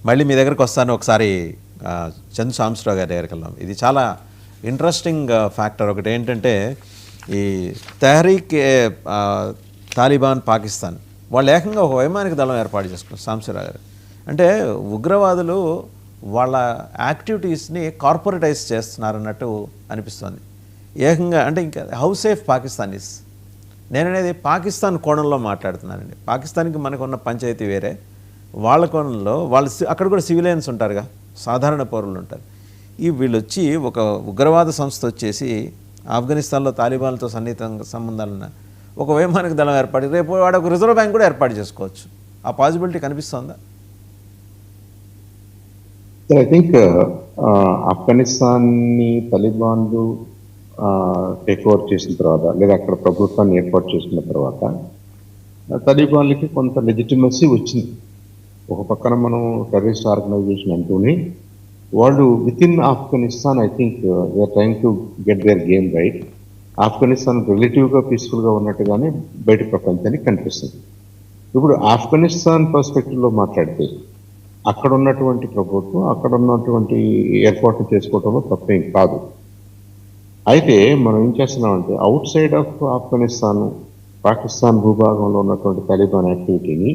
మళ్ళీ మీ దగ్గరకు వస్తాను. ఒకసారి చందు సాంబశివరావు గారి దగ్గరికి వెళ్దాం. ఇది చాలా ఇంట్రెస్టింగ్ ఫ్యాక్టర్. ఒకటి ఏంటంటే ఈ తెహ్రీక్ తాలిబాన్ పాకిస్తాన్ వాళ్ళు ఏకంగా ఒక వైమానిక దళం ఏర్పాటు చేసుకున్నారు సాంబశివరావు గారు. అంటే ఉగ్రవాదులు వాళ్ళ యాక్టివిటీస్ని కార్పొరేటైజ్ చేస్తున్నారన్నట్టు అనిపిస్తుంది ఏకంగా. అంటే ఇంకా హౌ సేఫ్ పాకిస్తాన్ ఇస్, నేననేది పాకిస్తాన్ కోణంలో మాట్లాడుతున్నానండి. పాకిస్తాన్కి మనకున్న పంచాయతీ వేరే, వాళ్ళ కోణంలో వాళ్ళు అక్కడ కూడా సివిలియన్స్ ఉంటారుగా, సాధారణ పౌరులు ఉంటారు. వీళ్ళు వచ్చి ఒక ఉగ్రవాద సంస్థ వచ్చేసి ఆఫ్ఘనిస్తాన్లో తాలిబాన్లతో సన్నిహితంగా సంబంధాలున్న ఒక వైమానిక దళం ఏర్పాటు, రేపు వాడు ఒక రిజర్వ్ బ్యాంక్ కూడా ఏర్పాటు చేసుకోవచ్చు. ఆ పాసిబిలిటీ కనిపిస్తుందా? ఐ థింక్ ఆఫ్ఘనిస్తాన్ని తాలిబాన్లు టేక్ ఓవర్ చేసిన తర్వాత, లేదా అక్కడ ప్రభుత్వాన్ని ఏర్పాటు చేసిన తర్వాత తాలిబాన్లకి కొంత లెజిటిమసీ వచ్చింది. ఒక పక్కన మనం టెర్రరిస్ట్ ఆర్గనైజేషన్ అంటూనే వాళ్ళు within Afghanistan I think they are trying to get their game right. Afghanistan రిలేటివ్గా పీస్ఫుల్గా ఉన్నట్టుగానే బయట ప్రపంచానికి కనిపిస్తుంది. ఇప్పుడు ఆఫ్ఘనిస్తాన్ పర్స్పెక్టివ్లో మాట్లాడితే అక్కడ ఉన్నటువంటి ప్రభుత్వం అక్కడ ఉన్నటువంటి ఏర్పాట్లు చేసుకోవడంలో తప్పేం కాదు. అయితే మనం ఏం చేస్తున్నామంటే out side of Afghanistan, Pakistan భూభాగంలో ఉన్నటువంటి తాలిబాన్ యాక్టివిటీని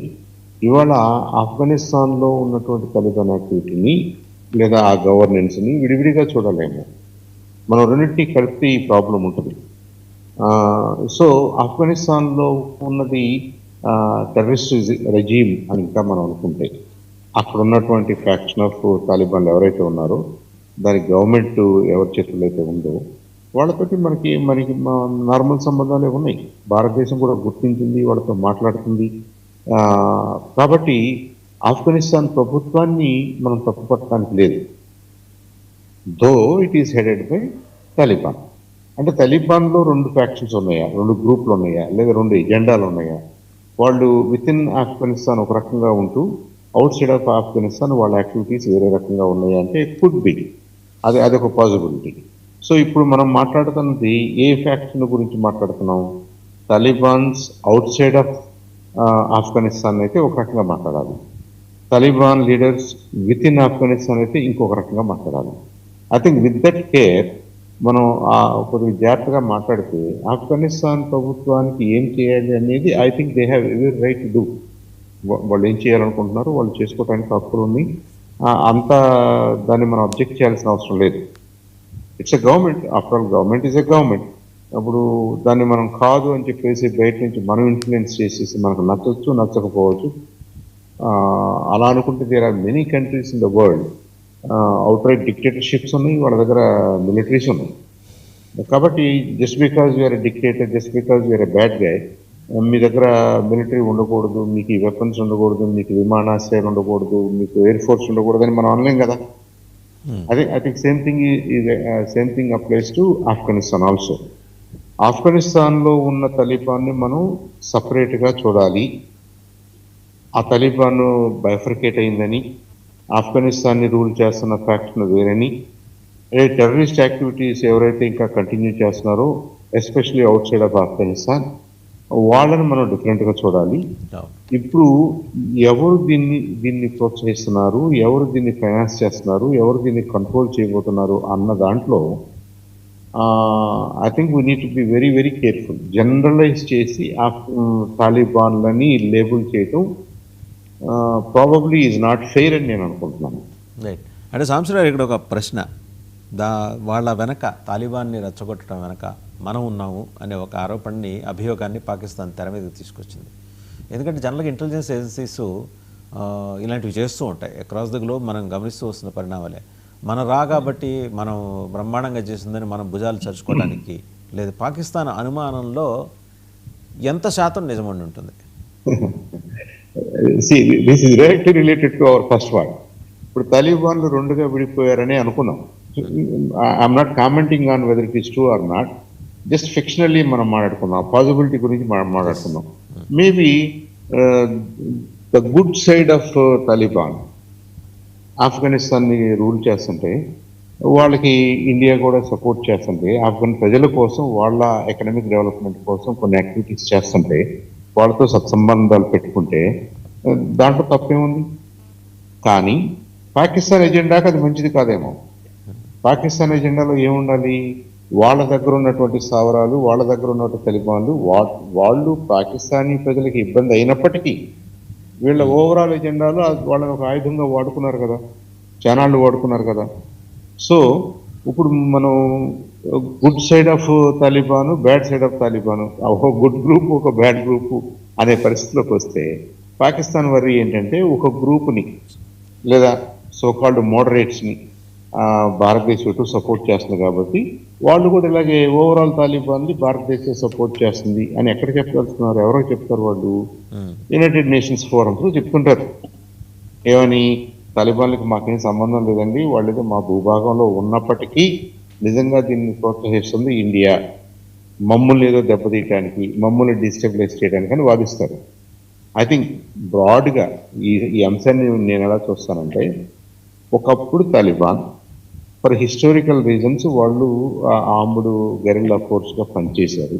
ఇవాళ ఆఫ్ఘనిస్తాన్లో ఉన్నటువంటి తాలిబాన్ యాక్టివిటీని లేదా ఆ గవర్నెన్స్ని విడివిడిగా చూడలేము. మనం రెండింటినీ కలిపితే ఈ ప్రాబ్లం ఉంటుంది. సో ఆఫ్ఘనిస్తాన్లో ఉన్నది టెర్రరిస్ట్ రెజీమ్ అని ఇంకా మనం అనుకుంటే, అక్కడ ఉన్నటువంటి ఫ్యాక్షన్ ఆఫ్ తాలిబాన్లు ఎవరైతే ఉన్నారో దాని గవర్నమెంట్ ఎవరి చేతుల్లో అయితే ఉందో వాళ్ళతోటి మనకి నార్మల్ సంబంధాలే ఉన్నాయి. భారతదేశం కూడా గుర్తించింది, వాళ్ళతో మాట్లాడుతుంది. కాబట్టి ఆఫ్ఘనిస్తాన్ ప్రభుత్వాన్ని మనం తప్పుపట్టడానికి లేదు. Though it is headed by Taliban. అంటే తాలిబాన్లో రెండు ఫ్యాక్షన్స్ ఉన్నాయా, రెండు గ్రూపులు ఉన్నాయా, లేదా రెండు ఎజెండాలు ఉన్నాయా? వాళ్ళు విత్ ఇన్ ఆఫ్ఘనిస్తాన్ ఒక రకంగా ఉంటూ అవుట్ సైడ్ ఆఫ్ ఆఫ్ఘనిస్తాన్ వాళ్ళ యాక్టివిటీస్ వేరే రకంగా ఉన్నాయా అంటే కుడ్ బి, అదొక పాసిబిలిటీ. సో ఇప్పుడు మనం మాట్లాడుతున్నది ఏ ఫ్యాక్షన్ గురించి మాట్లాడుతున్నాం? Talibans out side of Afghanistan అయితే ఒక రకంగా మాట్లాడాలి, Taliban leaders with in Afghanistan అయితే ఇంకొక రకంగా మాట్లాడాలి. I think with that care మనం కొద్దిగా జాగ్రత్తగా మాట్లాడితే ఆఫ్ఘనిస్తాన్ ప్రభుత్వానికి ఏం చేయాలి అనేది I think they have every right to do. వాళ్ళు ఏం చేయాలనుకుంటున్నారు వాళ్ళు చేసుకోవడానికి హక్కులు ఉంది. అంతా దాన్ని మనం అబ్జెక్ట్ చేయాల్సిన అవసరం లేదు. It's a government, after all government is a government. అప్పుడు దాన్ని మనం కాదు అని చెప్పేసి బయట నుంచి మనం ఇన్ఫ్లుయెన్స్ చేసేసి మనకు నచ్చవచ్చు నచ్చకపోవచ్చు అలా అనుకుంటే there are many countries in the world out right డిక్టేటర్షిప్స్ ఉన్నాయి, వాళ్ళ దగ్గర మిలిటరీస్ ఉన్నాయి. కాబట్టి just because you're a dictator, just because you're a bad guy, మీ దగ్గర మిలిటరీ ఉండకూడదు, మీకు ఈ వెపన్స్ ఉండకూడదు, మీకు విమానాశ్రయాలు ఉండకూడదు, మీకు ఎయిర్ ఫోర్స్ ఉండకూడదు అని మనం అనలేం కదా. అదే I think same thing applies to Afghanistan also. ఆఫ్ఘనిస్తాన్లో ఉన్న తాలిబాన్ని మనం సపరేట్గా చూడాలి. ఆ తాలిబాన్ బైఫర్కేట్ అయిందని, ఆఫ్ఘనిస్తాన్ని రూల్ చేస్తున్న ఫ్యాక్షన్ వేరని, టెర్రరిస్ట్ యాక్టివిటీస్ ఎవరైతే ఇంకా కంటిన్యూ చేస్తున్నారో especially out side of Afghanistan వాళ్ళని మనం డిఫరెంట్గా చూడాలి. ఇప్పుడు ఎవరు దీన్ని ప్రోత్సహిస్తున్నారు, ఎవరు దీన్ని ఫైనాన్స్ చేస్తున్నారు, ఎవరు దీన్ని కంట్రోల్ చేయబోతున్నారు అన్న దాంట్లో I think we need to be very very careful. Generalize చేసి తాలిబాన్లని లేబుల్ చేయటం ప్రాబబ్లీ ఈజ్ నాట్ ఫెయిర్ అని నేను అనుకుంటున్నాను. రైట్. అంటే సాంబశివరావు ఇక్కడ ఒక ప్రశ్న, వాళ్ళ వెనక తాలిబాన్ని రెచ్చగొట్టడం వెనక మనం ఉన్నాము అనే ఒక ఆరోపణని, అభియోగాన్ని పాకిస్తాన్ తెర మీదకి తీసుకొచ్చింది. ఎందుకంటే జనరల్గా ఇంటెలిజెన్స్ ఏజెన్సీస్ ఇలాంటివి చేస్తూ ఉంటాయి అక్రాస్ ద గ్లోబ్. మనం గమనిస్తూ వస్తున్న పరిణామాలే. మనం కాబట్టి మనం బ్రహ్మాండంగా చేసిందని మనం భుజాలు చర్చుకోవడానికి లేదు. పాకిస్తాన్ అనుమానంలో ఎంత శాతం నిజమండి ఉంటుంది? This is directly related to our first one. ఇప్పుడు తాలిబాన్లు రెండుగా విడిపోయారని అనుకున్నాం. I'm not commenting on whether it is true or not, just fictionally మనం మాట్లాడుకున్నాం, పాసిబిలిటీ గురించి మనం మాట్లాడుకున్నాం. Maybe the good side of Taliban ఆఫ్ఘనిస్తాన్ని రూల్ చేస్తుంటే, వాళ్ళకి ఇండియా కూడా సపోర్ట్ చేస్తుంటే, ఆఫ్ఘన్ ప్రజల కోసం వాళ్ళ ఎకనామిక్ డెవలప్మెంట్ కోసం కొన్ని యాక్టివిటీస్ చేస్తుంటే, వాళ్ళతో సత్సంబంధాలు పెట్టుకుంటే దాంట్లో తప్పేముంది? కానీ పాకిస్తాన్ ఎజెండాకి అది మంచిది కాదేమో. పాకిస్తాన్ ఎజెండాలో ఏముండాలి? వాళ్ళ దగ్గర ఉన్నటువంటి స్థావరాలు, వాళ్ళ దగ్గర ఉన్నటువంటి తలిబాన్లు, వాళ్ళు పాకిస్తానీ ప్రజలకు ఇబ్బంది అయినప్పటికీ వీళ్ళ ఓవరాల్ ఎజెండాలో వాళ్ళని ఒక ఆయుధంగా వాడుకున్నారు కదా, చానాళ్ళు వాడుకున్నారు కదా. సో ఇప్పుడు మనం good side of Taliban, bad side of Taliban, ఒక గుడ్ గ్రూప్ ఒక బ్యాడ్ గ్రూప్ అనే పరిస్థితిలోకి వస్తే పాకిస్తాన్ వర్రీ ఏంటంటే ఒక గ్రూప్ని లేదా సోకాల్డ్ మోడరేట్స్ని భారతదేశం ఇటు సపోర్ట్ చేస్తుంది కాబట్టి వాళ్ళు కూడా ఇలాగే ఓవరాల్ తాలిబాన్ని భారతదేశం సపోర్ట్ చేస్తుంది అని ఎక్కడ చెప్పదలుచుకున్నారు? ఎవరో చెప్తారు వాళ్ళు? యునైటెడ్ నేషన్స్ ఫోరమ్స్లో చెప్తుంటారు. ఏమని? తాలిబాన్లకు మాకేం సంబంధం లేదండి, వాళ్ళు మా భూభాగంలో ఉన్నప్పటికీ నిజంగా దీన్ని ప్రోత్సహిస్తుంది ఇండియా, మమ్మల్ని ఏదో దెబ్బతీయడానికి, మమ్మల్ని డిస్టెబిలైజ్ చేయడానికి అని వాదిస్తారు. ఐ థింక్ బ్రాడ్గా ఈ అంశాన్ని నేను ఎలా చూస్తానంటే, ఒకప్పుడు తాలిబాన్ ఫర్ హిస్టారికల్ రీజన్స్ వాళ్ళు ఆర్మ్డ్ గెరిల్లా ఫోర్స్గా పనిచేశారు.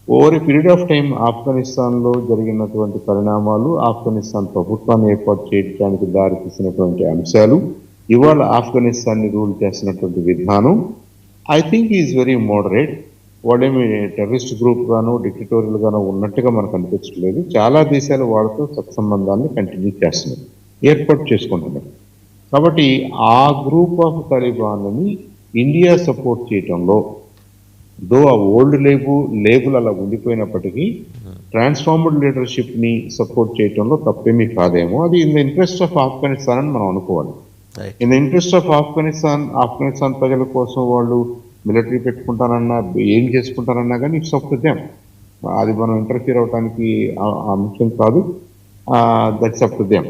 Over a period of time ఆఫ్ఘనిస్తాన్లో జరిగినటువంటి పరిణామాలు, ఆఫ్ఘనిస్తాన్ ప్రభుత్వాన్ని ఏర్పాటు చేయడానికి దారితీసినటువంటి అంశాలు, ఇవాళ ఆఫ్ఘనిస్తాన్ని రూల్ చేసినటువంటి విధానం I think is very moderate. వాళ్ళేమి టెర్రరిస్ట్ గ్రూప్ గాను డిక్టటోరియల్ గాను ఉన్నట్టుగా మనకు అనిపించట్లేదు. చాలా దేశాలు వాళ్ళతో సత్సంబంధాన్ని కంటిన్యూ చేస్తున్నారు, ఏర్పాటు చేసుకుంటున్నారు. కాబట్టి ఆ గ్రూప్ ఆఫ్ తాలిబాన్ని ఇండియా సపోర్ట్ చేయటంలో, దో ఆ ఓల్డ్ లేబుల్ అలా ఉండిపోయినప్పటికీ ట్రాన్స్ఫార్మ్డ్ లీడర్షిప్ని సపోర్ట్ చేయటంలో తప్పేమీ కాదేమో. అది in the interest of Afghanistan అని మనం అనుకోవాలి. In the interest of Afghanistan ప్రజల కోసం వాళ్ళు మిలిటరీ పెట్టుకుంటానన్నా, ఏం చేసుకుంటారన్నా కానీ ఇట్స్ అప్ టు దెమ్. అది మనం ఇంటర్ఫియర్ అవడానికి అంశం కాదు. That's up to them.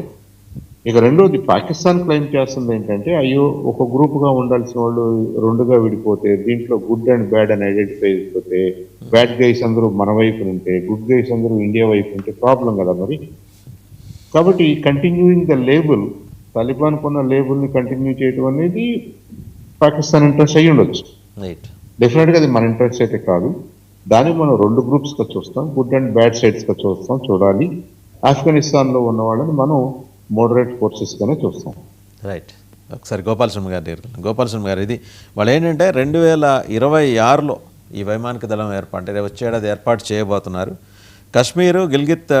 ఇక రెండోది, పాకిస్తాన్ క్లెయిమ్ చేస్తుంది ఏంటంటే, అయ్యో ఒక గ్రూప్గా ఉండాల్సిన వాళ్ళు రెండుగా విడిపోతే, దీంట్లో గుడ్ అండ్ బ్యాడ్ అని ఐడెంటిఫై అయిపోతే, బ్యాడ్ గైస్ అందరూ మన వైపు ఉంటే, గుడ్ గైస్ అందరూ ఇండియా వైపు ఉంటే ప్రాబ్లం కదా మరి. కాబట్టి కంటిన్యూయింగ్ ద లేబుల్, తాలిబాన్ కొన్న లేబుల్ని కంటిన్యూ చేయడం అనేది పాకిస్తాన్ ఇంట్రెస్ట్ అయ్యి ఉండొచ్చు. డెఫినెట్గా అది మన ఇంట్రెస్ట్ అయితే కాదు. దాన్ని మనం రెండు గ్రూప్స్గా చూస్తాం, గుడ్ అండ్ బ్యాడ్ సైడ్స్గా చూస్తాం, చూడాలి. ఆఫ్ఘనిస్తాన్లో ఉన్న వాళ్ళని మనం మోడరేట్ ఫోర్సెస్గానే చూస్తాం. రైట్. ఒకసారి గోపాలస్వామి గారు, ఇది వాళ్ళు ఏంటంటే 2026లో ఈ వైమానిక దళం ఏర్పాటు, వచ్చే ఏడాది ఏర్పాటు చేయబోతున్నారు. కశ్మీరు, గిల్గిత్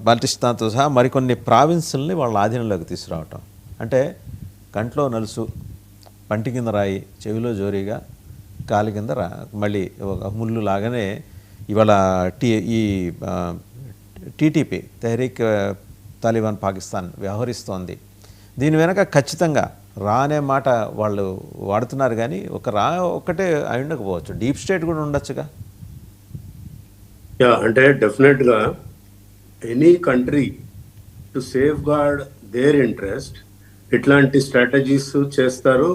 బాల్టిస్తాన్తో సహా మరికొన్ని ప్రావిన్సుల్ని వాళ్ళ ఆధీనంలోకి తీసుకురావటం అంటే కంట్లో నలుసు, పంటి కింద రాయి, చెవిలో జోరీగా, కాలి కింద మళ్ళీ ఒక ముళ్ళు లాగానే ఇవాళ ఈ టీటీపీ, తెహ్రీక్ తాలిబాన్ పాకిస్తాన్ వ్యవహరిస్తోంది. దీని వెనక ఖచ్చితంగా రా అనే మాట వాళ్ళు వాడుతున్నారు, కానీ ఒక రా ఒక్కటే అయి ఉండకపోవచ్చు, డీప్ స్టేట్ కూడా ఉండొచ్చుగా. అంటే డెఫినెట్గా any country to safeguard their interest ఇట్లాంటి స్ట్రాటజీస్ చేస్తారు,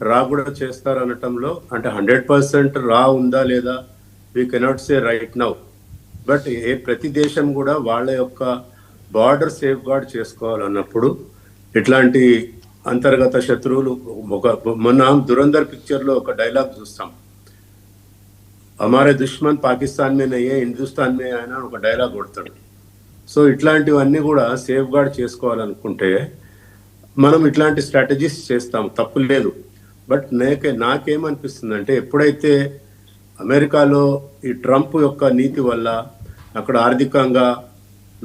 రా కూడా చేస్తారు అనటంలో అంటే 100% రా ఉందా లేదా we cannot say right now. But ప్రతి దేశం కూడా వాళ్ళ యొక్క బార్డర్ సేఫ్ గార్డ్ చేసుకోవాలన్నప్పుడు ఇట్లాంటి అంతర్గత శత్రువులు, మొన్న దురంధర్ పిక్చర్లో ఒక డైలాగ్ చూస్తాం, హమారే దుష్మన్ పాకిస్తాన్ మే నయ్యే హిందుస్థాన్ మే ఆయన ఒక డైలాగ్ కొడతాడు. సో ఇట్లాంటివన్నీ కూడా సేఫ్ గార్డ్ చేసుకోవాలనుకుంటే మనం ఇట్లాంటి స్ట్రాటజీస్ చేస్తాం, తప్పు లేదు. బట్ నాకేమనిపిస్తుంది అంటే, ఎప్పుడైతే అమెరికాలో ఈ ట్రంప్ యొక్క నీతి వల్ల అక్కడ ఆర్థికంగా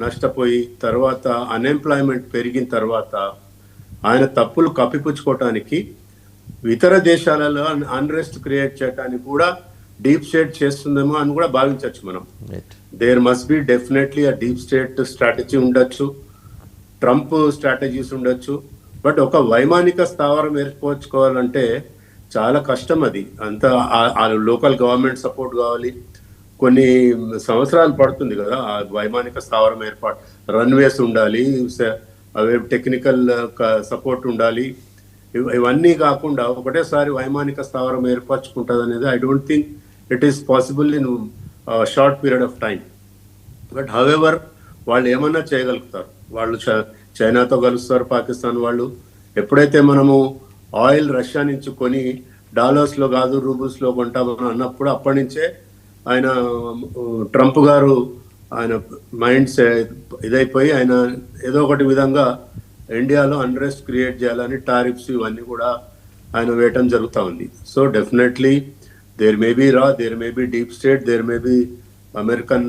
నష్టపోయి తర్వాత అన్ఎంప్లాయ్మెంట్ పెరిగిన తర్వాత ఆయన తప్పులు కప్పిపుచ్చుకోవటానికి ఇతర దేశాలలో అన్రెస్ట్ క్రియేట్ చేయడానికి కూడా డీప్ స్టేట్ చేస్తుందేమో అని కూడా భావించవచ్చు మనం. దేర్ మస్ట్ బి డెఫినెట్లీ ఆ డీప్ స్టేట్ స్ట్రాటజీ ఉండొచ్చు, ట్రంప్ స్ట్రాటజీస్ ఉండొచ్చు. బట్ ఒక వైమానిక స్థావరం ఏర్పరచుకోవాలంటే చాలా కష్టం. అది అంతా లోకల్ గవర్నమెంట్ సపోర్ట్ కావాలి, కొన్ని సంవత్సరాలు పడుతుంది కదా ఆ వైమానిక స్థావరం ఏర్పాటు. రన్వేస్ ఉండాలి, టెక్నికల్ సపోర్ట్ ఉండాలి. ఇవన్నీ కాకుండా ఒకటేసారి వైమానిక స్థావరం ఏర్పరచుకుంటుంది అనేది I don't think it is possible in short period of time. But however వాళ్ళు ఏమన్నా చేయగలుగుతారు. వాళ్ళు చైనాతో కలుస్తారు, పాకిస్తాన్ వాళ్ళు. ఎప్పుడైతే మనము ఆయిల్ రష్యా నుంచి కొని డాలర్స్లో కాదు రూబుల్స్లో కొంటామని అన్నప్పుడు అప్పటి నుంచే ఆయన ట్రంప్ గారు ఆయన మైండ్స్ ఇదైపోయి ఆయన ఏదో ఒకటి విధంగా ఇండియాలో అన్రెస్ట్ క్రియేట్ చేయాలని టారిఫ్స్ ఇవన్నీ కూడా ఆయన వేయటం జరుగుతూ ఉంది. So definitely there may be there may be deep state, there may be American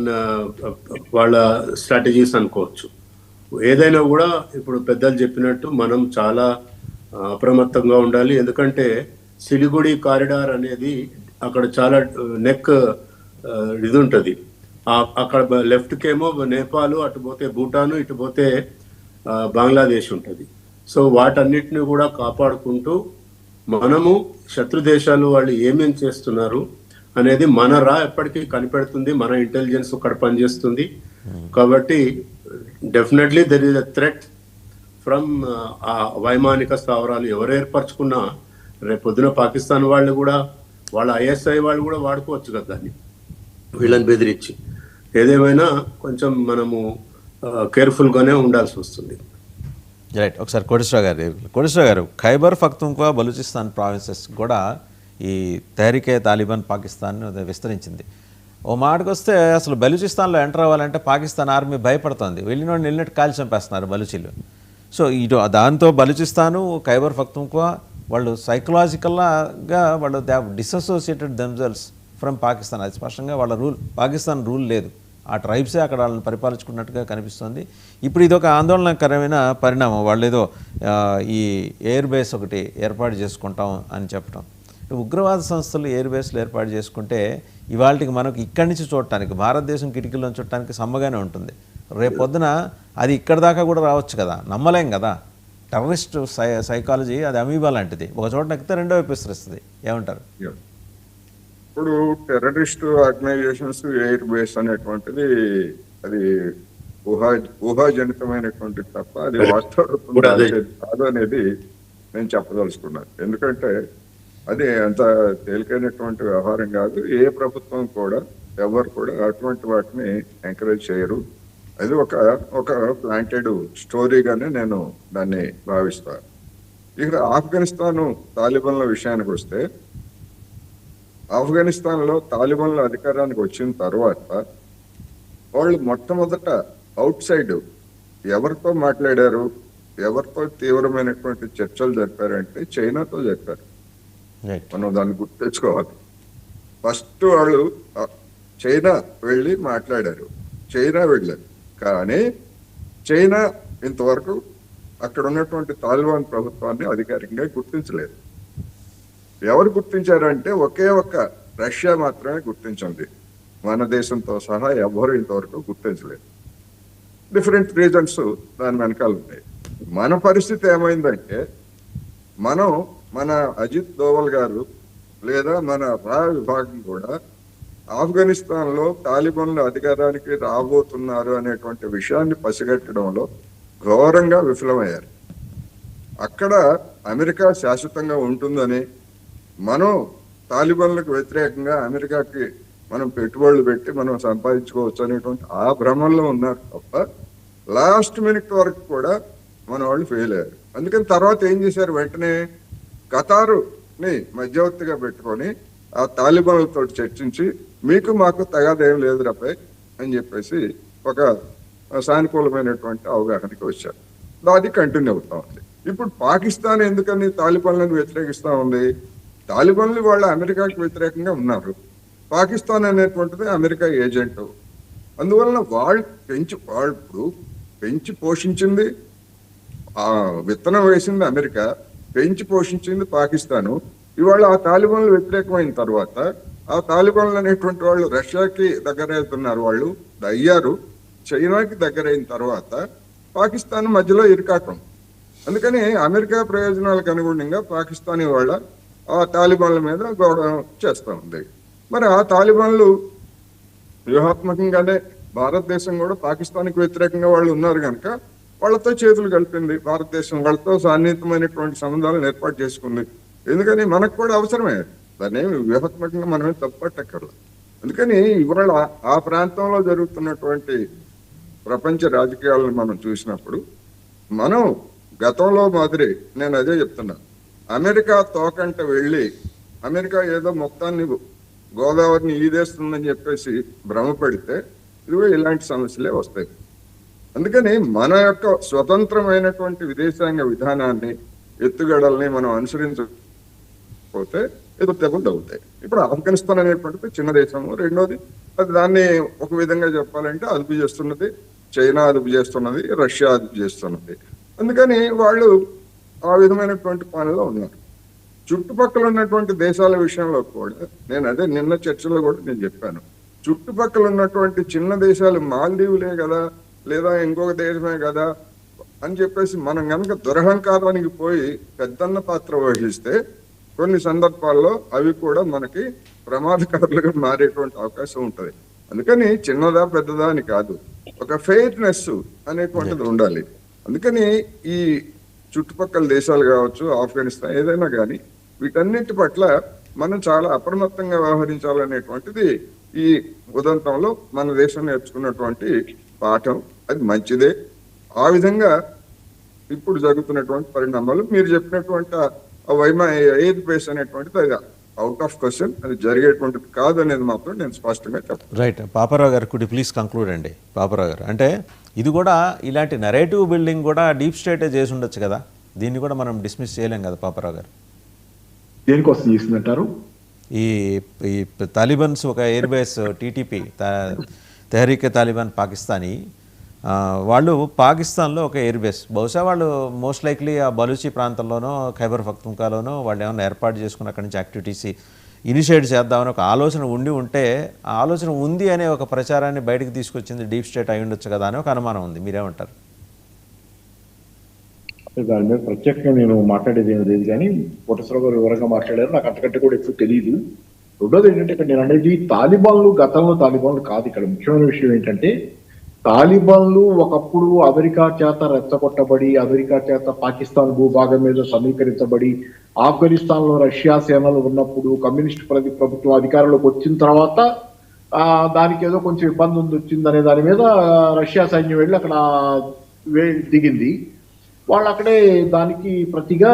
వాళ్ళ స్ట్రాటజీస్ అనుకోవచ్చు. ఏదైనా కూడా ఇప్పుడు పెద్దలు చెప్పినట్టు మనం చాలా అప్రమత్తంగా ఉండాలి. ఎందుకంటే సిలిగుడి కారిడార్ అనేది అక్కడ చాలా నెక్ ఇది ఉంటుంది. అక్కడ లెఫ్ట్కేమో నేపాల్, అటు పోతే భూటాను, ఇటు పోతే బంగ్లాదేశ్ ఉంటుంది. సో వాటన్నిటిని కూడా కాపాడుకుంటూ మనము శత్రు దేశాలు వాళ్ళు ఏమేం చేస్తున్నారు అనేది మన ఎప్పటికీ కనిపెడుతుంది, మన ఇంటెలిజెన్స్ అక్కడ పనిచేస్తుంది. కాబట్టి definitely there is a threat from ఆ వైమానిక స్థావరాలు ఎవరు ఏర్పరచుకున్నా రేపొద్దున పాకిస్తాన్ వాళ్ళు కూడా, వాళ్ళ ఐఎస్ఐ వాళ్ళు కూడా వాడుకోవచ్చు కదా దాన్ని, వీళ్ళని బెదిరించి. ఏదేమైనా కొంచెం మనము కేర్ఫుల్గానే ఉండాల్సి వస్తుంది. రైట్. ఒకసారి కోటేశ్వర గారు ఖైబర్ పఖ్తూన్ఖ్వా బలూచిస్తాన్ ప్రావిన్సెస్ కూడా ఈ తెహ్రీకే తాలిబాన్ పాకిస్తాన్ విస్తరించింది. ఓ మాటకు వస్తే అసలు బలూచిస్తాన్లో ఎంటర్ అవ్వాలంటే పాకిస్తాన్ ఆర్మీ భయపడుతుంది, వెళ్ళినట్టు కాల్చి చంపేస్తున్నారు బలూచీలు. సో ఇటు దాంతో బలూచిస్తాను, ఖైబర్ పఖ్తూన్ఖ్వా వాళ్ళు సైకలాజికల్గా వాళ్ళు they have dissociated themselves from Pakistan. అది స్పష్టంగా వాళ్ళ పాకిస్తాన్ రూల్ లేదు, ఆ ట్రైబ్సే అక్కడ వాళ్ళని పరిపాలించుకున్నట్టుగా కనిపిస్తుంది. ఇప్పుడు ఇదొక ఆందోళనకరమైన పరిణామం. వాళ్ళు ఏదో ఈ ఎయిర్ బేస్ ఒకటి ఏర్పాటు చేసుకుంటాం అని చెప్పడం. ఉగ్రవాద సంస్థలు ఎయిర్ బేస్లు ఏర్పాటు చేసుకుంటే ఇవాళకి మనకు ఇక్కడి నుంచి చూడటానికి, భారతదేశం కిటికీలో చూడటానికి సమ్మగానే ఉంటుంది. రేపొద్దున అది ఇక్కడ దాకా కూడా రావచ్చు కదా, నమ్మలేం కదా. టెర్రరిస్ట్ సైకాలజీ అది అమీబా లాంటిది, ఒక చోట ఎక్కితే రెండో వైపు విస్తరిస్తుంది. ఏమంటారు? ఇప్పుడు టెర్రరిస్ట్ ఆర్గనైజేషన్స్ ఎయిర్ బేస్ అనేటువంటిది అది ఊహాజనితమైనటువంటిది తప్ప అది వాస్తవం కాదు అనేది నేను చెప్పదలుచుకున్నాను. ఎందుకంటే అది అంత తేలికైనటువంటి వ్యవహారం కాదు. ఏ ప్రభుత్వం కూడా ఎవరు కూడా అటువంటి వాటిని ఎంకరేజ్ చేయరు. అది ఒక ప్లాంటెడ్ స్టోరీగానే నేను దాన్ని భావిస్తాను. ఇక ఆఫ్ఘనిస్తాన్ తాలిబాన్ల విషయానికి వస్తే, ఆఫ్ఘనిస్తాన్లో తాలిబాన్ల అధికారానికి వచ్చిన తర్వాత వాళ్ళు మొట్టమొదట అవుట్ సైడ్ ఎవరితో మాట్లాడారు, ఎవరితో తీవ్రమైనటువంటి చర్చలు జరిపారంటే చైనాతో జరిపారు. మనం దాన్ని గుర్తు తెచ్చుకోవాలి. ఫస్ట్ వాళ్ళు చైనా వెళ్ళి మాట్లాడారు, చైనా వెళ్ళారు. కానీ చైనా ఇంతవరకు అక్కడ ఉన్నటువంటి తాలిబాన్ ప్రభుత్వాన్ని అధికారికంగా గుర్తించలేదు. ఎవరు గుర్తించారంటే ఒకే ఒక్క రష్యా మాత్రమే గుర్తించింది. మన దేశంతో సహా ఎవరు ఇంతవరకు గుర్తించలేదు. డిఫరెంట్ రీజన్స్ దాని వెనకాల ఉన్నాయి. మన పరిస్థితి ఏమైందంటే, మన అజిత్ దోవల్ గారు లేదా మన రా విభాగం కూడా ఆఫ్ఘనిస్తాన్లో తాలిబాన్ల అధికారానికి రాబోతున్నారు అనేటువంటి విషయాన్ని పసిగట్టడంలో ఘోరంగా విఫలమయ్యారు. అక్కడ అమెరికా శాశ్వతంగా ఉంటుందని, మనం తాలిబాన్లకు వ్యతిరేకంగా అమెరికాకి మనం పెట్టుబడులు పెట్టి మనం సంపాదించుకోవచ్చు అనేటువంటి ఆ భ్రమంలో ఉన్నారు తప్ప లాస్ట్ మినిట్ వరకు కూడా మన వాళ్ళు ఫెయిల్ అయ్యారు. అందుకని తర్వాత ఏం చేశారు, వెంటనే ఖతారుని మధ్యవర్తిగా పెట్టుకొని ఆ తాలిబాన్లతో చర్చించి మీకు మాకు తగాదేం లేదు రాపై అని చెప్పేసి ఒక సానుకూలమైనటువంటి అవగాహనకి వచ్చారు. అది కంటిన్యూ అవుతా ఉంది. ఇప్పుడు పాకిస్తాన్ ఎందుకని తాలిబాన్లను వ్యతిరేకిస్తూ ఉంది? తాలిబాన్లు వాళ్ళు అమెరికాకి వ్యతిరేకంగా ఉన్నారు. పాకిస్తాన్ అనేటువంటిది అమెరికా ఏజెంట్. అందువలన వాళ్ళు పెంచి పోషించింది, ఆ విత్తనం వేసింది అమెరికా, పెంచి పోషించింది పాకిస్తాను. ఇవాళ ఆ తాలిబాన్లు వ్యతిరేకమైన తర్వాత ఆ తాలిబాన్లు అనేటువంటి వాళ్ళు రష్యాకి దగ్గర అవుతున్నారు, వాళ్ళు అయ్యారు. చైనాకి దగ్గర అయిన తర్వాత పాకిస్తాన్ మధ్యలో ఇరుకాటం. అందుకని అమెరికా ప్రయోజనాలకు అనుగుణంగా పాకిస్తాన్ ఇవాళ ఆ తాలిబాన్ల మీద గౌరవం చేస్తూ ఉంది. మరి ఆ తాలిబాన్లు వ్యూహాత్మకంగానే భారతదేశం కూడా పాకిస్తాన్కి వ్యతిరేకంగా వాళ్ళు ఉన్నారు కనుక వాళ్ళతో చేతులు కలిపింది భారతదేశం, వాళ్ళతో సాన్నిహితమైనటువంటి సంబంధాలను ఏర్పాటు చేసుకుంది. ఎందుకని మనకు కూడా అవసరమే, దాన్ని వ్యూహాత్మకంగా మనమే తప్పట్టక్కర్లేదు. అందుకని ఇవాళ ఆ ప్రాంతంలో జరుగుతున్నటువంటి ప్రపంచ రాజకీయాలను మనం చూసినప్పుడు మనం గతంలో మాదిరి, నేను అదే చెప్తున్నా, అమెరికా తోకంట వెళ్ళి అమెరికా ఏదో మొత్తాన్ని గోదావరిని ఈదేస్తుందని చెప్పేసి భ్రమపడితే ఇదిగో ఇలాంటి సమస్యలే వస్తాయి. అందుకని మన యొక్క స్వతంత్రమైనటువంటి విదేశాంగ విధానాన్ని, ఎత్తుగడల్ని మనం అనుసరించకపోతే ఏదో దెబ్బలు అవుతాయి. ఇప్పుడు ఆఫ్ఘనిస్తాన్ అనేటువంటిది చిన్న దేశము. రెండోది అది దాన్ని ఒక విధంగా చెప్పాలంటే అదుపు చేస్తున్నది చైనా, అదుపు చేస్తున్నది రష్యా, అదుపు చేస్తున్నది. అందుకని వాళ్ళు ఆ విధమైనటువంటి పనిలో ఉన్నారు. చుట్టుపక్కల ఉన్నటువంటి దేశాల విషయంలో కూడా నేను అదే నిన్న చర్చలో కూడా నేను చెప్పాను. చుట్టుపక్కల ఉన్నటువంటి చిన్న దేశాలు మాల్దీవులే కదా, లేదా ఇంకొక దేశమే కదా అని చెప్పేసి మనం కనుక దురహంకారానికి పోయి పెద్దన్న పాత్ర వహిస్తే కొన్ని సందర్భాల్లో అవి కూడా మనకి ప్రమాదకారులుగా మారేటువంటి అవకాశం ఉంటుంది. అందుకని చిన్నదా పెద్దదా అని కాదు, ఒక ఫెయిర్నెస్ అనేటువంటిది ఉండాలి. అందుకని ఈ చుట్టుపక్కల దేశాలు కావచ్చు, ఆఫ్ఘనిస్తాన్ ఏదైనా కానీ వీటన్నిటి పట్ల మనం చాలా అప్రమత్తంగా వ్యవహరించాలనేటువంటిది ఈ ఉదంతంలో మన దేశం నేర్చుకున్నటువంటి పాఠం. అది మంచిదే. ఆ విధంగా ఇప్పుడు జరుగుతున్నటువంటి పరిణామాలు మీరు చెప్పినటువంటి ఎయిర్ బేస్ అనేటువంటిది అది అవుట్ ఆఫ్ క్వశ్చన్, అది జరిగేటువంటిది కాదు అనేది మాత్రం నేను స్పష్టంగా చెప్తాను. రైట్. పాపారావు గారు కుడి ప్లీజ్ కంక్లూడ్ అండి. పాపారావు గారు, అంటే ఇది కూడా ఇలాంటి నెరేటివ్ బిల్డింగ్ కూడా డీప్ స్టేటే చేసి ఉండొచ్చు కదా, దీన్ని కూడా మనం డిస్మిస్ చేయలేం కదా పాపారావు గారు? దేనికోసం చేసిందంటారు? ఈ ఈ తాలిబాన్స్ ఒక air base TTP Tehreek-e Taliban Pakistani వాళ్ళు పాకిస్తాన్లో ఒక ఎయిర్ బేస్, బహుశా వాళ్ళు మోస్ట్ లైక్లీ ఆ బలూచి ప్రాంతంలోనో ఖైబర్ పఖ్తుంఖాలోనో వాళ్ళు ఏమైనా ఏర్పాటు చేసుకుని అక్కడి నుంచి యాక్టివిటీస్ ఇనిషియేట్ చేద్దామని ఒక ఆలోచన ఉంటే ఆ ఆలోచన ఉంది అనే ఒక ప్రచారాన్ని బయటకు తీసుకొచ్చింది డీప్ స్టేట్ అయి ఉండొచ్చు కదా అని ఒక అనుమానం ఉంది. మీరేమంటారు? దాని మీద ప్రత్యేకంగా నేను మాట్లాడేది ఏమి లేదు, కానీ కోటేశ్వరరావు గారు వివరంగా మాట్లాడారు. నాకు అంతకంటే కూడా ఎక్కువ తెలియదు. రెండోది ఏంటంటే ఇక్కడ నేను అనేది తాలిబాన్లు గతంలో తాలిబాన్లు కాదు. ఇక్కడ ముఖ్యమైన విషయం ఏంటంటే తాలిబాన్లు ఒకప్పుడు అమెరికా చేత రెచ్చగొట్టబడి, అమెరికా చేత పాకిస్తాన్ భూభాగం మీద సమీకరించబడి, ఆఫ్ఘనిస్తాన్ లో రష్యా సేనలు ఉన్నప్పుడు కమ్యూనిస్ట్ ప్రభుత్వం అధికారంలోకి వచ్చిన తర్వాత దానికి ఏదో కొంచెం ఇబ్బంది వచ్చింది అనే దాని మీద రష్యా సైన్యం వెళ్ళి అక్కడ దిగింది. వాళ్ళు అక్కడే దానికి ప్రతిగా,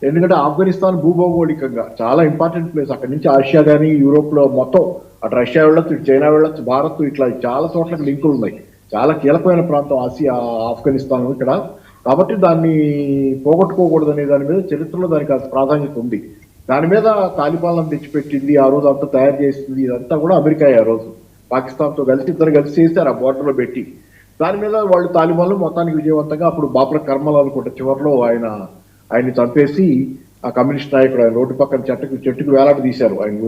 ఎందుకంటే ఆఫ్ఘనిస్తాన్ భూభౌగోళికంగా చాలా ఇంపార్టెంట్ ప్లేస్. అక్కడి నుంచి ఆసియా కానీ యూరోప్ లో మొత్తం అటు రష్యా వెళ్ళొచ్చు, ఇటు చైనా వెళ్ళొచ్చు, భారత్, ఇట్లా చాలా చోట్లకి లింకులు ఉన్నాయి. చాలా కీలకమైన ప్రాంతం ఆసియా, ఆఫ్ఘనిస్తాన్ ఇక్కడ. కాబట్టి దాన్ని పోగొట్టుకోకూడదు అనే దాని మీద చరిత్రలో దానికి ప్రాధాన్యత ఉంది. దాని మీద తాలిబాన్లను తెచ్చిపెట్టింది, ఆ రోజు అంతా తయారు చేసింది, ఇదంతా కూడా అమెరికా. ఆ రోజు పాకిస్తాన్తో కలిసి ఇద్దరు కలిసి చేశారు ఆ బోర్డర్లో పెట్టి. దాని మీద వాళ్ళు తాలిబాన్లు మొత్తానికి విజయవంతంగా అప్పుడు బాబర్ కర్మల్ అనుకుంటే చివరిలో ఆయన్ని చంపేసి ఆ కమ్యూనిస్ట్ నాయకుడు ఆయన రోడ్డు పక్కన చెట్టుకు వేలాడ తీశారు. ఆయన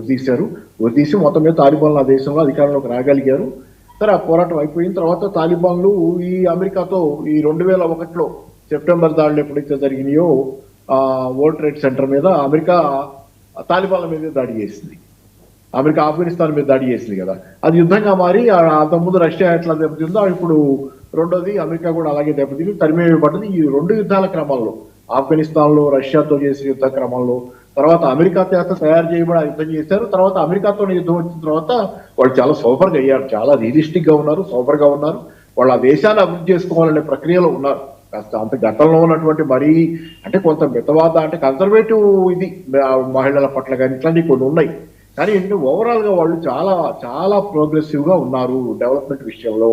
ఉరితీసి మొత్తం మీద తాలిబాన్లు ఆ దేశంలో అధికారంలోకి రాగలిగారు. సరే, ఆ పోరాటం అయిపోయిన తర్వాత తాలిబాన్లు ఈ అమెరికాతో ఈ 2001లో సెప్టెంబర్ దాడులు ఎప్పుడైతే జరిగినాయో వరల్డ్ ట్రేడ్ సెంటర్ మీద అమెరికా తాలిబాన్ల మీద దాడి చేసింది. అమెరికా ఆఫ్ఘనిస్తాన్ మీద దాడి చేసింది కదా, అది యుద్ధంగా మారి అంతకుముందు రష్యా ఎట్లా దెబ్బతిందో ఇప్పుడు రెండోది అమెరికా కూడా అలాగే దెబ్బతిని తరిమేయబడ్డది. ఈ 2 యుద్ధాల క్రమంలో, ఆఫ్ఘనిస్తాన్ లో రష్యాతో చేసిన యుద్ధ క్రమంలో, తర్వాత అమెరికా చేత తయారు చేయబడి యుద్ధం చేశారు. తర్వాత అమెరికాతో యుద్ధం వచ్చిన తర్వాత వాళ్ళు చాలా సోబర్గా అయ్యారు, చాలా రియలిస్టిక్ గా ఉన్నారు, సోబర్గా ఉన్నారు. వాళ్ళు ఆ దేశాన్ని అభివృద్ధి చేసుకోవాలనే ప్రక్రియలో ఉన్నారు. అంత గతంలో ఉన్నటువంటి మరీ అంటే కొంత మితవాద అంటే కన్సర్వేటివ్ ఇది మహిళల పట్ల కానీ ఇట్లాంటివి కొన్ని ఉన్నాయి. కానీ ఓవరాల్ గా వాళ్ళు చాలా చాలా ప్రోగ్రెసివ్ గా ఉన్నారు డెవలప్మెంట్ విషయంలో.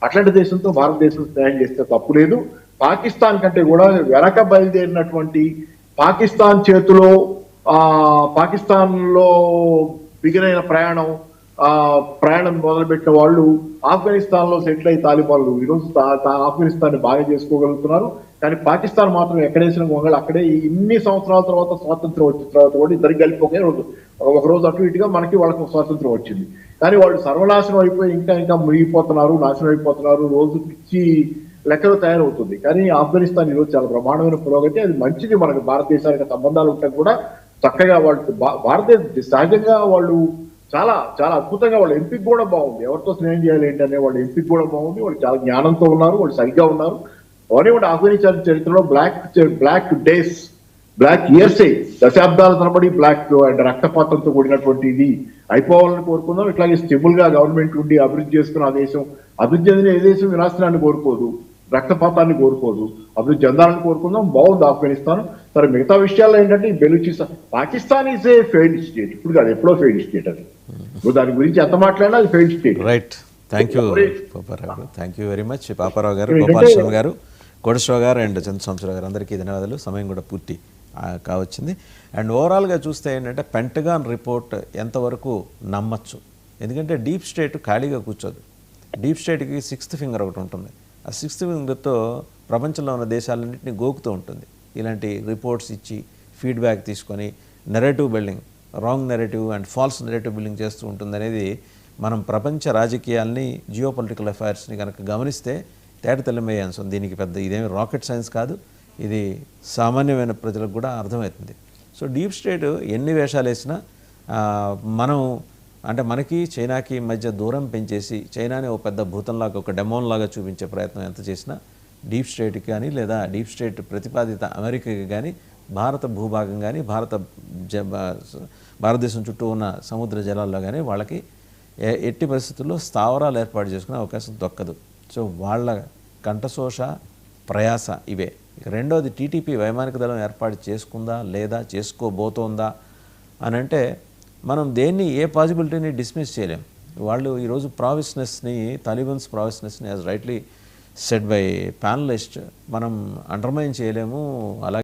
అట్లాంటి దేశంతో భారతదేశం స్నేహం చేస్తే తప్పు లేదు. పాకిస్తాన్ కంటే కూడా వెనక బయలుదేరినటువంటి పాకిస్తాన్ చేతిలో పాకిస్తాన్ లో బిగినైన ప్రయాణం మొదలుపెట్టిన వాళ్ళు ఆఫ్ఘనిస్తాన్ లో సెటిల్ అయ్యి తాలిబాన్లు ఈరోజు ఆఫ్ఘనిస్తాన్ బాగా చేసుకోగలుగుతున్నారు. కానీ పాకిస్తాన్ మాత్రం ఎక్కడేసిన గొంగళి అక్కడే. ఇన్ని సంవత్సరాల తర్వాత స్వాతంత్రం వచ్చిన తర్వాత కూడా ఇద్దరికి కలిపి ఒక రోజు అటు ఇటుగా వాళ్ళకు స్వాతంత్రం వచ్చింది. కానీ వాళ్ళు సర్వనాశనం అయిపోయి ఇంకా మునిగిపోతున్నారు, నాశనం అయిపోతున్నారు. రోజు పిచ్చి లెక్కలు తయారవుతుంది. కానీ ఆఫ్ఘనిస్తాన్ ఈరోజు చాలా బ్రహ్మాండమైన పురోగతి. అది మంచిది. మనకు భారతదేశానికి సంబంధాలు ఉంటాయి కూడా చక్కగా. వాళ్ళు భారతదేశ సహజంగా వాళ్ళు చాలా చాలా అద్భుతంగా, వాళ్ళ ఎంపిక కూడా బాగుంది. ఎవరితో స్నేహం చేయాలి ఏంటనే వాళ్ళ ఎంపిక కూడా బాగుంది. వాళ్ళు చాలా జ్ఞానంతో ఉన్నారు, వాళ్ళు సరిగ్గా ఉన్నారు. అవన్నీ ఆఫ్ఘనిస్తాన్ చరిత్రలో బ్లాక్ డేస్, బ్లాక్ ఇయర్స్, దశాబ్దాల తరబడి బ్లాక్ అండ్ రక్తపాతంతో కూడినటువంటి ఇది అయిపోవాలని కోరుకుందాం. ఇట్లాగే స్టెబుల్ గా గవర్నమెంట్ ఉండి అభివృద్ధి చేసుకున్న ఆ దేశం, అభివృద్ధి చెందిన ఏ దేశం వినాశనాన్ని కోరుకోదు, రక్తపాతాన్ని కోరుకోదు, అభివృద్ధి చెందాలని కోరుకుందాం. బాగుంది ఆఫ్ఘనిస్తాన్. సరే, మిగతా విషయాల్లో ఏంటంటే Balochistan, Pakistan is a failed state. ఇప్పుడు కాదు, ఎప్పుడో ఫెయిల్డ్ స్టేట్. అది దాని గురించి ఎంత మాట్లాడినా అది failed state. Right. Thank you Paparao గారు, thank you very much Paparao గారు, ఏంటంటే- గోపాల్ శర్మ గారు, కోటేశ్వరరావు గారు అండ్ చంద్రశంకర్ గారు, అందరికీ ధన్యవాదాలు. సమయం కూడా పూర్తి కావచ్చింది. అండ్ ఓవరాల్గా చూస్తే ఏంటంటే పెంటగాన్ రిపోర్ట్ ఎంతవరకు నమ్మచ్చు, ఎందుకంటే డీప్ స్టేట్ ఖాళీగా కూర్చోదు. డీప్ స్టేట్కి 6th ఫింగర్ ఒకటి ఉంటుంది. ఆ 6th ఫింగర్తో ప్రపంచంలో ఉన్న దేశాలన్నింటినీ గోకుతూ ఉంటుంది. ఇలాంటి రిపోర్ట్స్ ఇచ్చి ఫీడ్బ్యాక్ తీసుకొని narrative building, wrong narrative and false narrative building చేస్తూ ఉంటుంది అనేది మనం ప్రపంచ రాజకీయాల్ని, జియో పొలిటికల్ అఫైర్స్ని కనుక గమనిస్తే తేటతెల్లమయ్యే అంశం. దీనికి పెద్ద ఇదేమి రాకెట్ సైన్స్ కాదు, ఇది సామాన్యమైన ప్రజలకు కూడా అర్థమవుతుంది. సో డీప్ స్టేట్ ఎన్ని వేషాలు వేసినా మనం అంటే మనకి చైనాకి మధ్య దూరం పెంచేసి చైనాని ఒక పెద్ద భూతంలాగా, ఒక డెమోన్లాగా చూపించే ప్రయత్నం ఎంత చేసినా డీప్ స్టేట్కి కానీ లేదా డీప్ స్టేట్ ప్రతిపాదిత అమెరికాకి కానీ భారత భూభాగం కానీ భారతదేశం చుట్టూ ఉన్న సముద్ర జలాల్లో కానీ వాళ్ళకి ఎట్టి పరిస్థితుల్లో స్థావరాలు ఏర్పాటు చేసుకునే అవకాశం దొక్కదు. సో వాళ్ళ కంఠశోష, ప్రయాస ఇవే. ఇక రెండోది టీటీపీ వైమానిక దళం ఏర్పాటు చేసుకుందా లేదా చేసుకోబోతోందా అని అంటే మనం దేన్ని, ఏ పాసిబిలిటీని డిస్మిస్ చేయలేం. వాళ్ళు ఈరోజు ప్రావిస్నెస్ని, తాలిబాన్స్ ప్రావిస్నెస్ని as rightly said by panelist మనం అండర్మైన్ చేయలేము. అలాగే